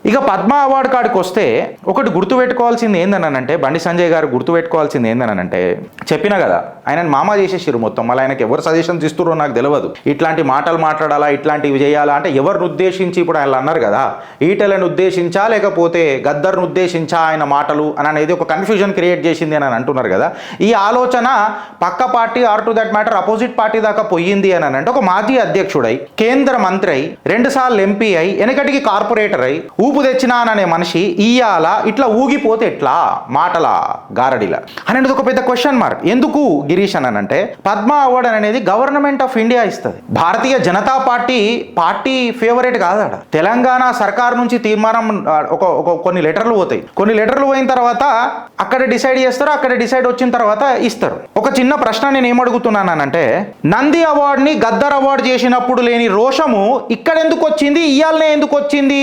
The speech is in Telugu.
ఇక పద్మ అవార్డు కాడికి వస్తే ఒకటి గుర్తుపెట్టుకోవాల్సింది ఏందనంటే, బండి సంజయ్ గారు గుర్తుపెట్టుకోవాల్సింది ఏందనంటే, చెప్పిన కదా ఆయన మామా చేసేసారు మొత్తం. మళ్ళీ ఆయనకి ఎవరు సజెషన్స్ ఇస్తున్నారో నాకు తెలియదు. ఇట్లాంటి మాటలు మాట్లాడాలా, ఇట్లాంటివి చేయాలా అంటే ఎవరిని ఉద్దేశించి, ఇప్పుడు ఆయన అన్నారు కదా ఈటలను ఉద్దేశించా లేకపోతే గద్దర్ను ఉద్దేశించా ఆయన మాటలు అని అనేది ఒక కన్ఫ్యూజన్ క్రియేట్ చేసింది అని అంటున్నారు కదా. ఈ ఆలోచన పక్క party or to that matter opposite party దాకా పోయింది అని అంటే, ఒక మాజీ అధ్యక్షుడై, కేంద్ర మంత్రి అయి, 2 సార్లు ఎంపీ అయి, వెనకటికి కార్పొరేటర్ అయి, ఊపు తెచ్చినాననే మనిషి ఇయ్యాల ఇట్లా ఊగిపోతే ఎట్లా మాటల గారడిలా అనేది ఒక పెద్ద క్వశ్చన్ మార్క్. ఎందుకు గిరీష్ అని అంటే, పద్మ అవార్డు అనేది గవర్నమెంట్ ఆఫ్ ఇండియా ఇస్తుంది. భారతీయ జనతా పార్టీ ఫేవరెట్ కాదట. తెలంగాణ సర్కార్ నుంచి తీర్మానం కొన్ని లెటర్లు పోతాయి. కొన్ని లెటర్లు పోయిన తర్వాత అక్కడ డిసైడ్ చేస్తారు. అక్కడ డిసైడ్ వచ్చిన తర్వాత ఇస్తారు. ఒక చిన్న ప్రశ్న నేను ఏమడుగుతున్నానంటే, నంది అవార్డుని గద్దర్ అవార్డు చేసినప్పుడు లేని రోషము ఇక్కడ ఎందుకు వచ్చింది, ఇయ్యాలనే ఎందుకు వచ్చింది?